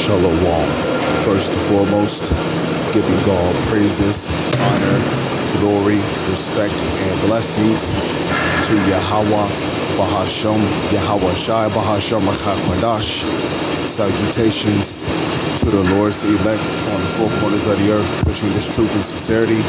Shalom. First and foremost, giving God praises, honor, glory, respect, and blessings to Yahweh, Bahasham, Yahweh Shai, Bahasham, Rachak. Salutations to the Lord's elect on the four corners of the earth, pushing this truth and sincerity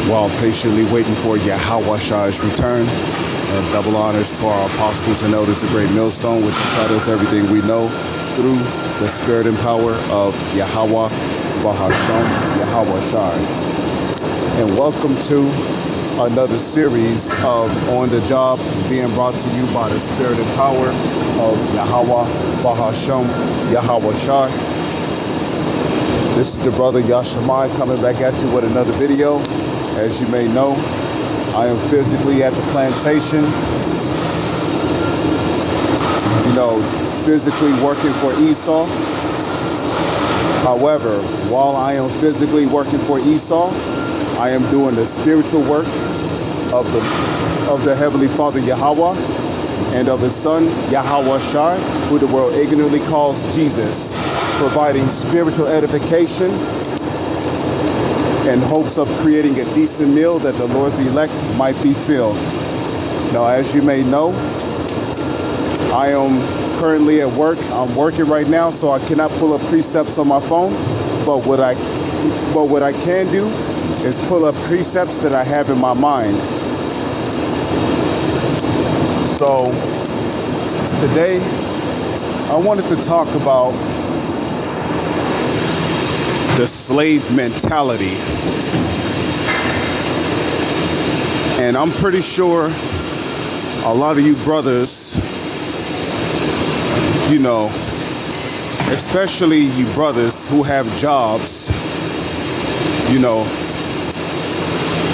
while patiently waiting for Yahweh Shai's return. And double honors to our apostles and elders, the great millstone, which taught us everything we know through the spirit and power of Yahweh, Bahasham, Yahweh Shai. And welcome to another series of On the Job, being brought to you by the spirit and power of Yahweh, Bahasham, Yahweh Shai. This is the brother Yashamai coming back at you with another video. As you may know, I am physically at the plantation, physically working for Esau. However, while I am physically working for Esau, I am doing the spiritual work of the Heavenly Father Yahweh and of His Son Yahweh Shai, who the world ignorantly calls Jesus, providing spiritual edification in hopes of creating a decent meal that the Lord's elect might be filled. Now, as you may know, I am currently at work. I'm working right now, so I cannot pull up precepts on my phone. But what I can do is pull up precepts that I have in my mind. So today, I wanted to talk about the slave mentality. And I'm pretty sure a lot of you brothers, especially you brothers who have jobs,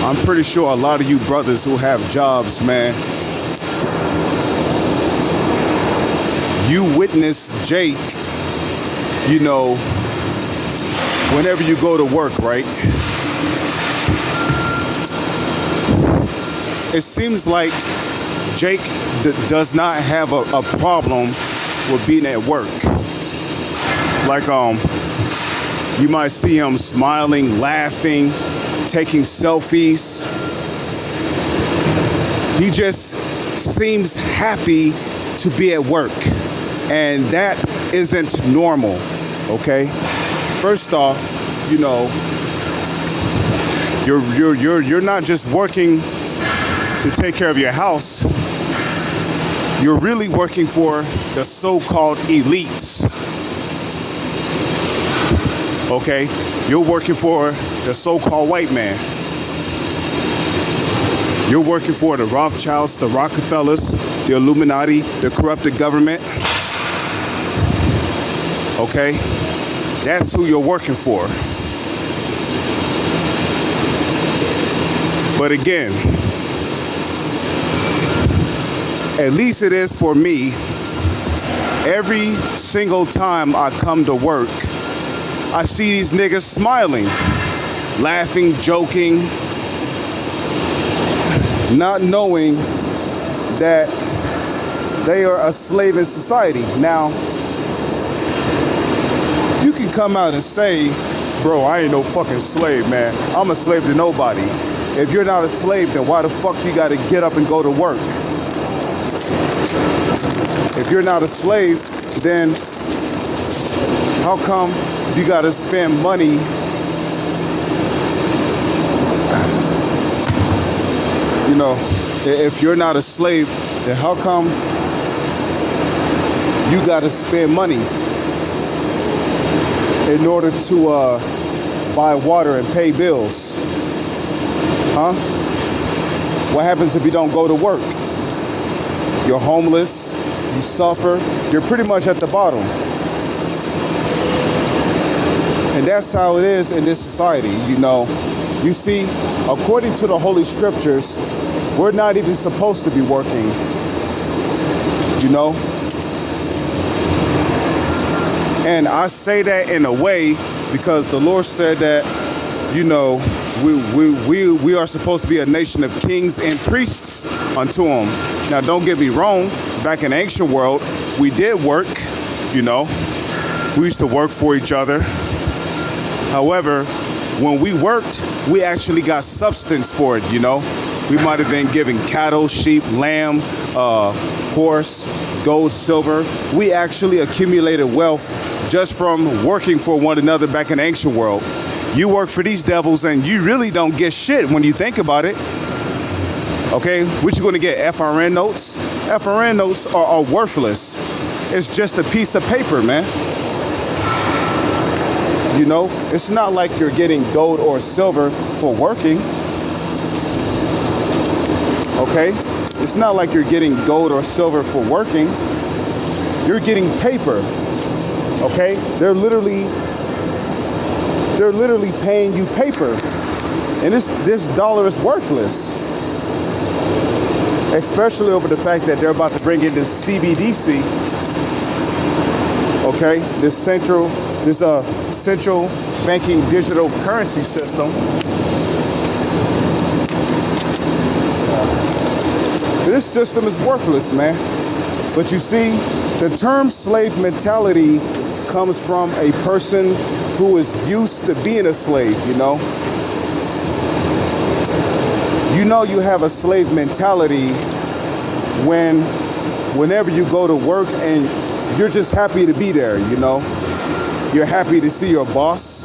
I'm pretty sure a lot of you brothers who have jobs, man, you witness Jake, whenever you go to work, right? It seems like Jake does not have a problem with being at work. Like, you might see him smiling, laughing, taking selfies. He just seems happy to be at work. And that isn't normal, okay? First off, you're not just working to take care of your house. You're really working for the so-called elites. Okay? You're working for the so-called white man. You're working for the Rothschilds, the Rockefellers, the Illuminati, the corrupted government. Okay? That's who you're working for. But again, at least it is for me, every single time I come to work, I see these niggas smiling, laughing, joking, not knowing that they are a slave in society. Now, you can come out and say, bro, I ain't no fucking slave, man. I'm a slave to nobody. If you're not a slave, then why the fuck you gotta get up and go to work? If you're not a slave, then how come you gotta spend money if you're not a slave, then how come you gotta spend money in order to buy water and pay bills? Huh? What happens if you don't go to work? You're homeless, you suffer, you're pretty much at the bottom. And that's how it is in this society, You see, according to the Holy Scriptures, we're not even supposed to be working, And I say that in a way because the Lord said that, we are supposed to be a nation of kings and priests unto Him. Now, don't get me wrong. Back in the ancient world, we did work, We used to work for each other. However, when we worked, we actually got substance for it, you know. We might have been given cattle, sheep, lamb, horse, gold, silver. We actually accumulated wealth just from working for one another back in the ancient world. You work for these devils and you really don't get shit when you think about it. Okay, what you gonna get, FRN notes? FRN notes are worthless. It's just a piece of paper, man. You know, it's not like you're getting gold or silver for working. Okay, it's not like you're getting gold or silver for working. You're getting paper. Okay, they're literally paying you paper, and this dollar is worthless. Especially over the fact that they're about to bring in this CBDC. Okay, this central banking digital currency system. This system is worthless, man. But you see, the term slave mentality comes from a person who is used to being a slave, you know? You know you have a slave mentality whenever you go to work and you're just happy to be there, you know? You're happy to see your boss,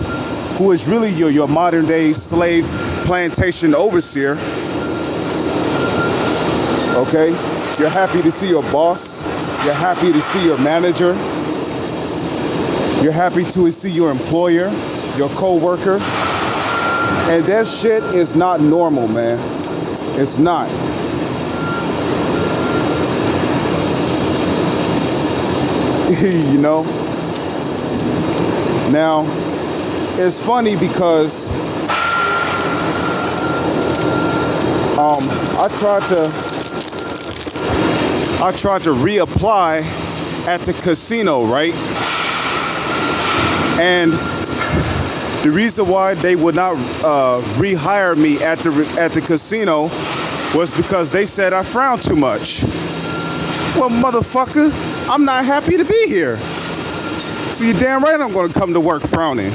who is really your modern day slave plantation overseer. Okay? You're happy to see your boss. You're happy to see your manager. You're happy to see your employer, your co-worker. And that shit is not normal, man. It's not. You know? Now, it's funny because I tried to reapply at the casino, right? And the reason why they would not rehire me at the casino was because they said I frown too much. Well, motherfucker, I'm not happy to be here. So you're damn right I'm gonna come to work frowning.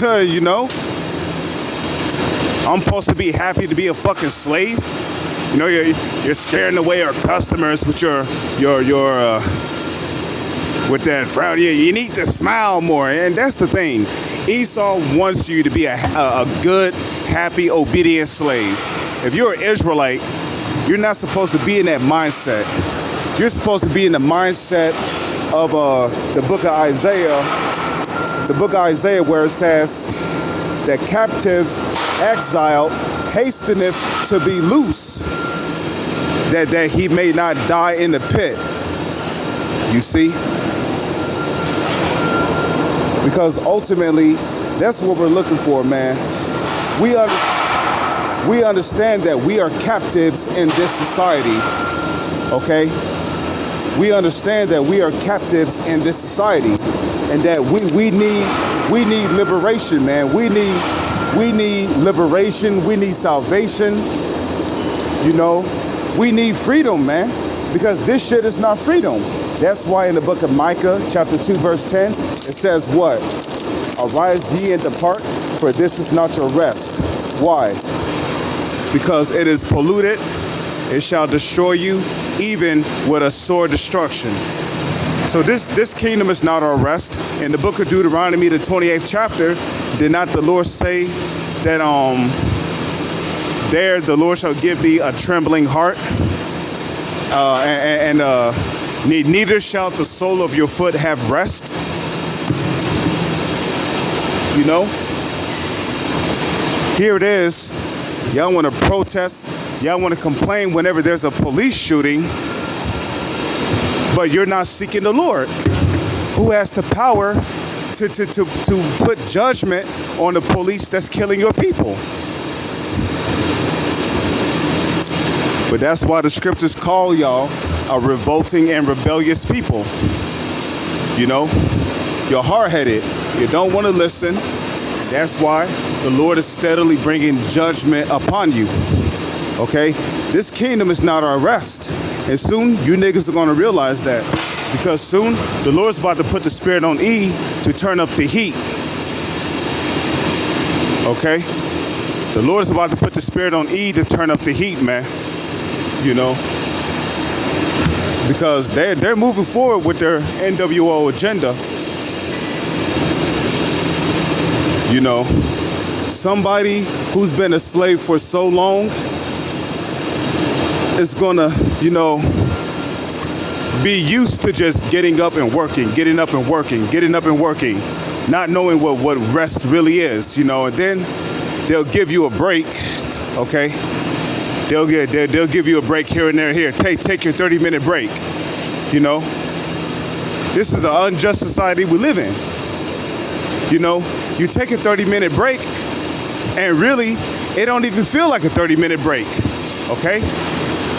You know? I'm supposed to be happy to be a fucking slave. You know, you're scaring away our customers with your with that frown. You need to smile more, and that's the thing. Esau wants you to be a good, happy, obedient slave. If you're an Israelite, you're not supposed to be in that mindset. You're supposed to be in the mindset of the book of Isaiah. The book of Isaiah, where it says, "The captive exile hasteneth to be loose, that he may not die in the pit." You see? Because ultimately, that's what we're looking for, man. We understand that we are captives in this society, okay? We understand that we are captives in this society, and that we need liberation, man. We need liberation. We need salvation. You know, we need freedom, man, because this shit is not freedom. That's why in the book of Micah, chapter 2, verse 10, it says what? "Arise ye and depart, for this is not your rest." Why? Because it is polluted. It shall destroy you, even with a sore destruction. So this kingdom is not our rest. In the book of Deuteronomy, the 28th chapter, did not the Lord say that there the Lord shall give thee a trembling heart, neither shall the sole of your foot have rest? You know? Here it is. Y'all want to protest. Y'all want to complain whenever there's a police shooting, but you're not seeking the Lord, who has the power to put judgment on the police that's killing your people. But that's why the scriptures call y'all a revolting and rebellious people. You know, you're hard-headed. You don't want to listen. That's why the Lord is steadily bringing judgment upon you. Okay? This kingdom is not our rest. And soon you niggas are gonna realize that. Because soon the Lord's about to put the spirit on E to turn up the heat. Okay? The Lord is about to put the spirit on E to turn up the heat, man. You know? Because they're moving forward with their NWO agenda. You know, somebody who's been a slave for so long is gonna, you know, be used to just getting up and working, getting up and working, getting up and working, not knowing what rest really is, you know, and then they'll give you a break, okay? They'll give you a break here and there. Here, take your 30-minute break, you know? This is an unjust society we live in. You know, you take a 30-minute break and really it don't even feel like a 30-minute break, okay?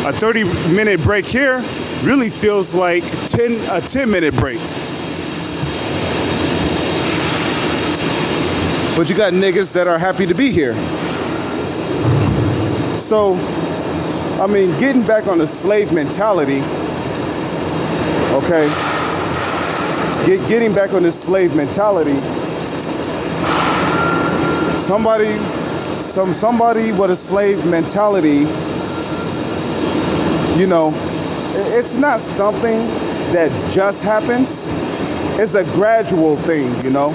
A 30-minute break here really feels like a 10-minute break. But you got niggas that are happy to be here. So, I mean, getting back on the slave mentality, okay? Getting back on this slave mentality, somebody with a slave mentality, you know, it's not something that just happens. It's a gradual thing, you know.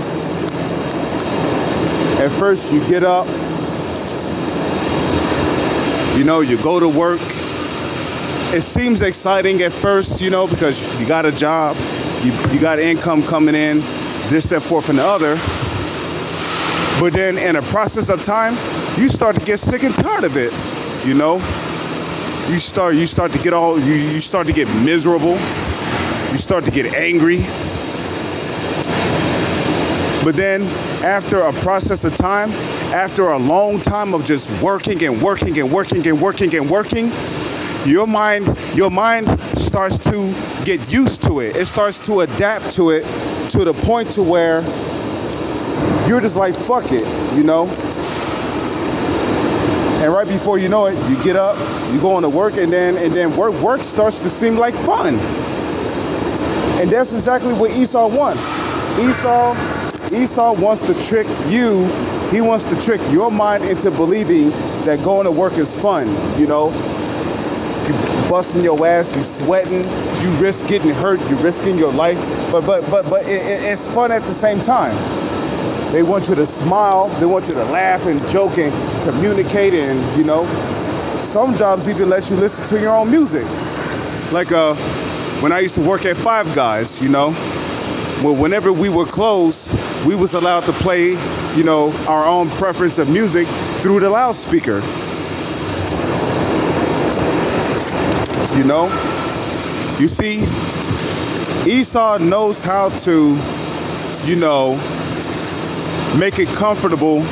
At first you get up, you know, you go to work. It seems exciting at first, you know, because you got a job, you got income coming in, this, that, forth, and the other. But then in a process of time, you start to get sick and tired of it, you know? You start to get you start to get miserable. You start to get angry. But then after a process of time, after a long time of just working and working and working and working and working, your mind starts to get used to it. It starts to adapt to it to the point to where you're just like, fuck it, you know? And right before you know it, you get up, you go into work, and then work starts to seem like fun. And that's exactly what Esau wants. Esau wants to trick you. He wants to trick your mind into believing that going to work is fun, you know? You busting your ass, you sweating, you risk getting hurt, you risking your life, but it's fun at the same time. They want you to smile, they want you to laugh and joke and communicate, and, you know, some jobs even let you listen to your own music. Like when I used to work at Five Guys, you know, well, whenever we were closed, we was allowed to play, you know, our own preference of music through the loudspeaker. You know, you see, Esau knows how to, you know, make it comfortable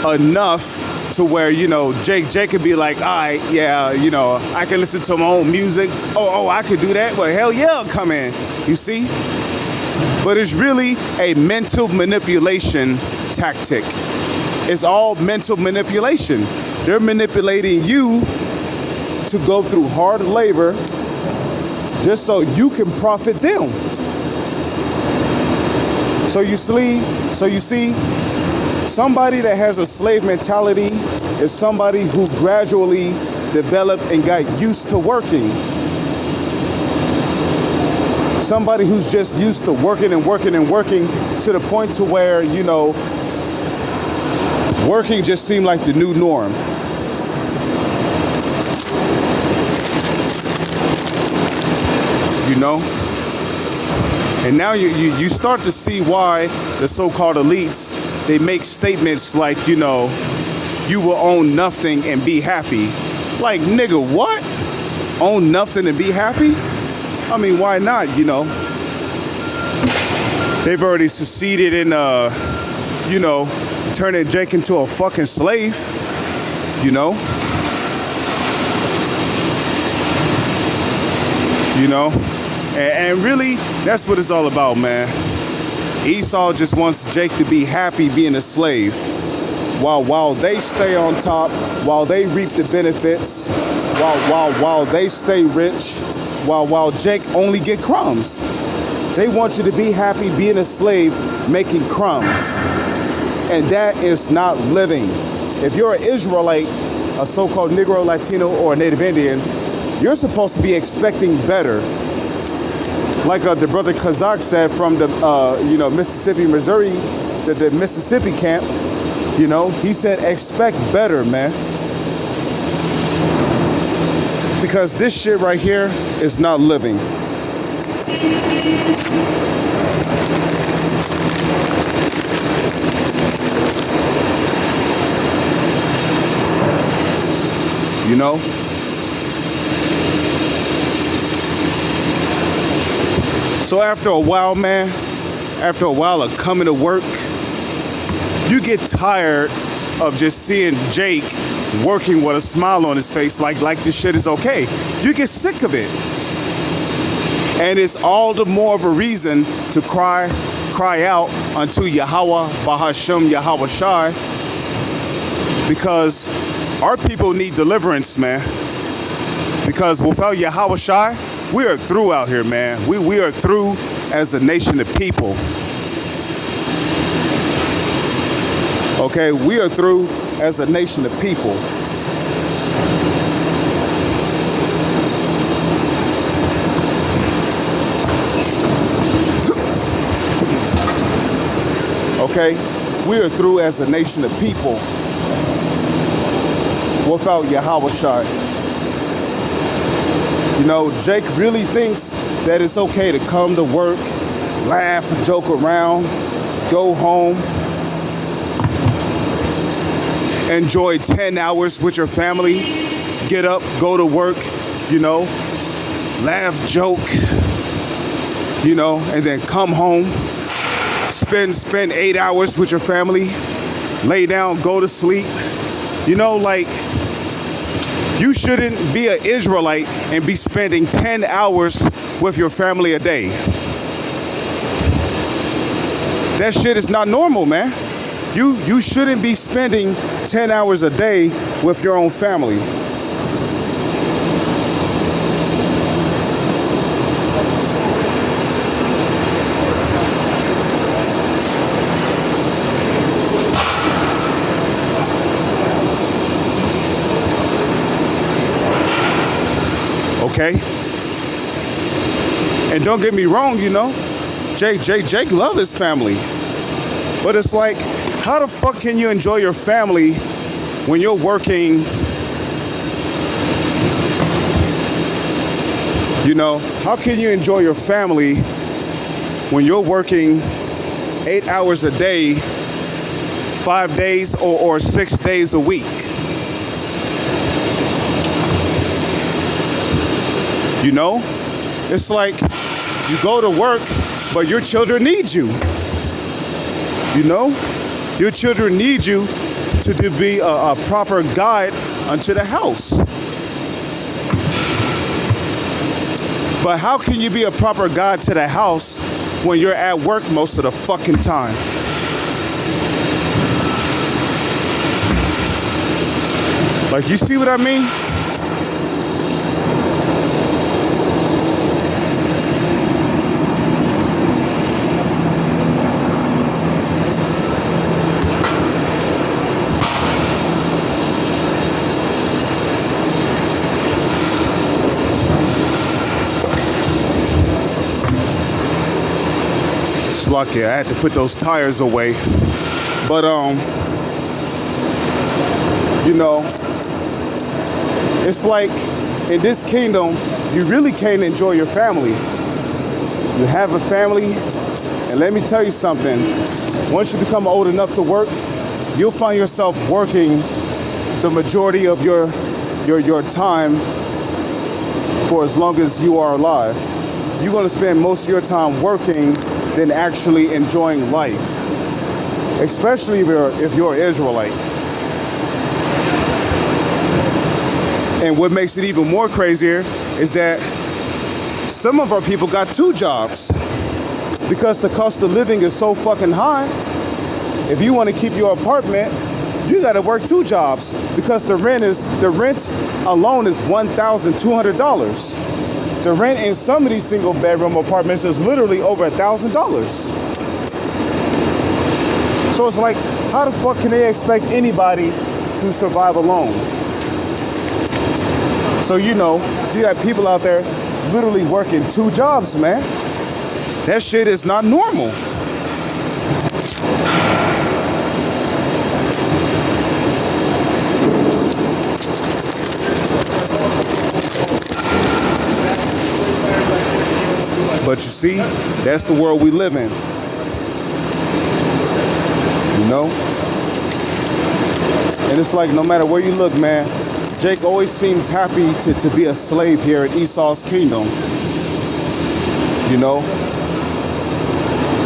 enough to where, you know, Jake could be like, all right, yeah, you know, I can listen to my own music. Oh, I could do that. Well, hell yeah, I'll come in. You see? But it's really a mental manipulation tactic. It's all mental manipulation. They're manipulating you to go through hard labor just so you can profit them. So you see, somebody that has a slave mentality is somebody who gradually developed and got used to working. Somebody who's just used to working and working and working to the point to where, you know, working just seemed like the new norm. You know? And now you start to see why the so-called elites, they make statements like, you know, you will own nothing and be happy. Like, nigga, what? Own nothing and be happy? I mean, why not, you know? They've already succeeded in, you know, turning Jake into a fucking slave, you know? You know? And really, that's what it's all about, man. Esau just wants Jake to be happy being a slave. while they stay on top, while they reap the benefits, while they stay rich, while Jake only get crumbs. They want you to be happy being a slave, making crumbs. And that is not living. If you're an Israelite, a so-called Negro, Latino, or a Native Indian, you're supposed to be expecting better. Like the brother Kazak said from the Mississippi, Missouri, the Mississippi camp, he said expect better, man. Because this shit right here is not living. So after a while, man, after a while of coming to work, you get tired of just seeing Jake working with a smile on his face like this shit is okay. You get sick of it. And it's all the more of a reason to cry out unto Yahweh Bahashem Yahweh Shai, because our people need deliverance, man. Because without Yahweh Shai, we are through out here, man. We are through as a nation of people. Okay, we are through as a nation of people. Okay, we are through as a nation of people without Yahweh Shai. Jake really thinks that it's okay to come to work, laugh, joke around, go home, enjoy 10 hours with your family, get up, go to work, laugh, joke, and then come home, spend 8 hours with your family, lay down, go to sleep. You shouldn't be an Israelite and be spending 10 hours with your family a day. That shit is not normal, man. You shouldn't be spending 10 hours a day with your own family. Okay? And don't get me wrong, Jake loves his family. But it's like, how the fuck can you enjoy your family when you're working, how can you enjoy your family when you're working 8 hours a day, 5 days or 6 days a week? It's like you go to work, but your children need you. Your children need you to be a proper guide unto the house. But how can you be a proper guide to the house when you're at work most of the fucking time? Like, you see what I mean? Lucky I had to put those tires away, but it's like in this kingdom you really can't enjoy your family. You have a family, and let me tell you something, once you become old enough to work, you'll find yourself working the majority of your time for as long as you are alive. You're going to spend most of your time working than actually enjoying life, especially if you're an Israelite. And what makes it even more crazier is that some of our people got 2 jobs because the cost of living is so fucking high. If you want to keep your apartment, you got to work 2 jobs because the rent alone is $1,200. The rent in some of these single bedroom apartments is literally over $1,000. So it's like, how the fuck can they expect anybody to survive alone? So, you got people out there literally working 2 jobs, man. That shit is not normal. But you see, that's the world we live in. And it's like, no matter where you look, man, Jake always seems happy to be a slave here in Esau's kingdom.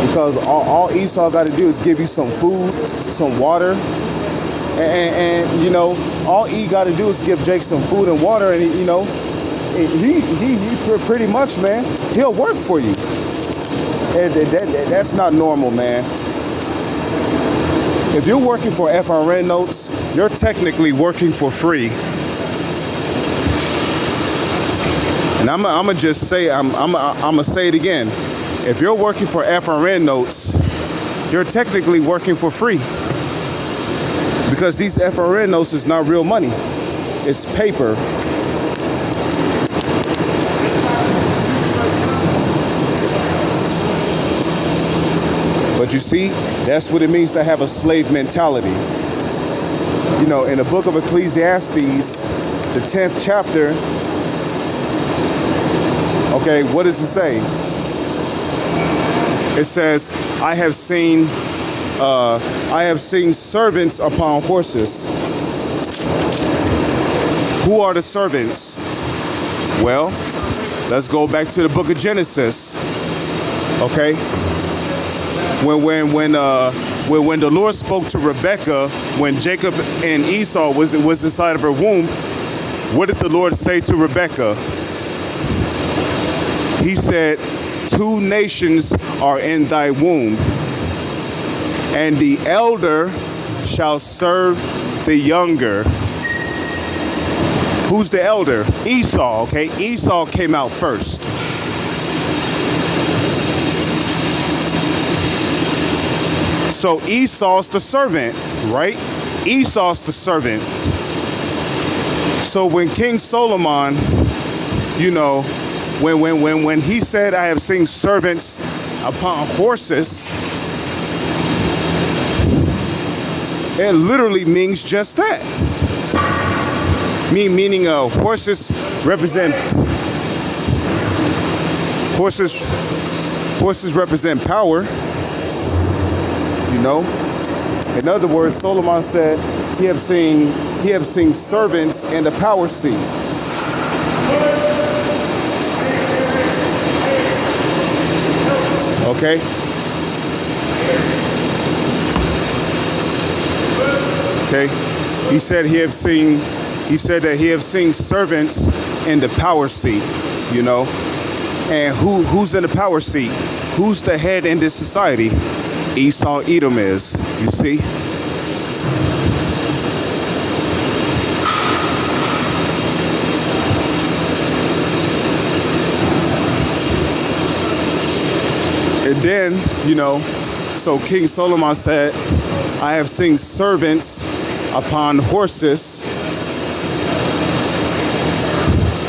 Because all Esau got to do is give you some food, some water, and all E got to do is give Jake some food and water, and he pretty much, man, he'll work for you. And that's not normal, man. If you're working for FRN notes, you're technically working for free. And I'm gonna just say, I'm gonna say it again. If you're working for FRN notes, you're technically working for free. Because these FRN notes is not real money. It's paper. But you see, that's what it means to have a slave mentality. In the book of Ecclesiastes, the 10th chapter, okay, what does it say? It says, I have seen servants upon horses. Who are the servants? Well, let's go back to the book of Genesis. Okay? When the Lord spoke to Rebekah, when Jacob and Esau was inside of her womb, what did the Lord say to Rebekah? He said, 2 nations are in thy womb, and the elder shall serve the younger. Who's the elder? Esau, okay? Esau came out first. So Esau's the servant, right? Esau's the servant. So when King Solomon, when he said, I have seen servants upon horses, it literally means just that. Meaning horses represent power. In other words, Solomon said he have seen servants in the power seat. Okay? Okay? He said that he have seen servants in the power seat, And who's in the power seat? Who's the head in this society? Esau Edom is, you see? And then, so King Solomon said, I have seen servants upon horses,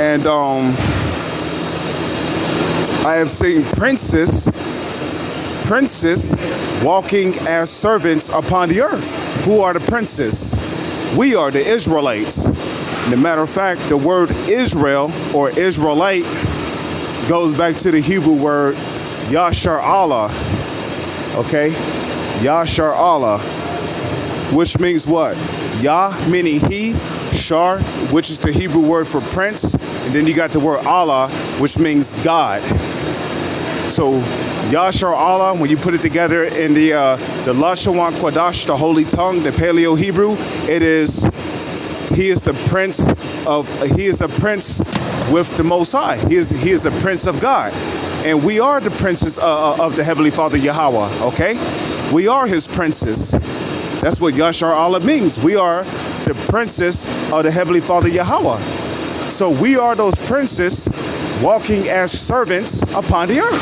and I have seen princes walking as servants upon the earth. Who are the princes? We are the Israelites. As a matter of fact, the word Israel or Israelite goes back to the Hebrew word Yashar Allah. Okay? Yashar Allah, which means what? Yah meaning he, Shar, which is the Hebrew word for prince, and then you got the word Allah, which means God. So Yashar Allah, when you put it together in the Lashon Kodash, the Holy Tongue, the Paleo Hebrew, it is he is the prince with the Most High. He is the prince of God, and we are the princes of the Heavenly Father Yahweh. Okay, we are His princes. That's what Yashar Allah means. We are the princes of the Heavenly Father Yahweh. So we are those princes walking as servants upon the earth.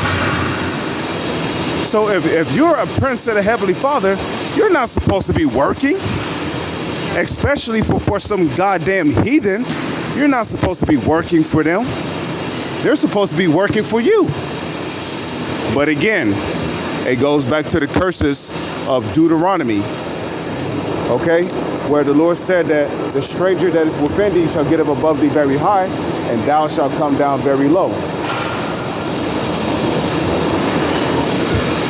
So if you're a prince of the Heavenly Father, you're not supposed to be working, especially for some goddamn heathen. You're not supposed to be working for them. They're supposed to be working for you. But again, it goes back to the curses of Deuteronomy, okay? Where the Lord said that the stranger that is within thee shall get up above thee very high, and thou shalt come down very low.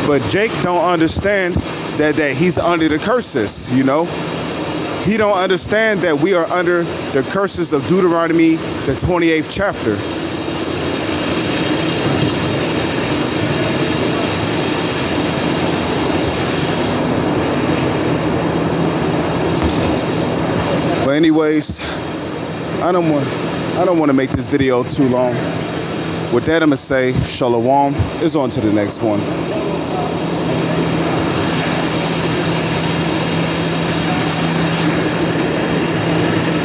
But Jake don't understand that he's under the curses, you know? He don't understand that we are under the curses of Deuteronomy, the 28th chapter. But anyways, I don't want to make this video too long. With that, I'm gonna say shalom. It's on to the next one.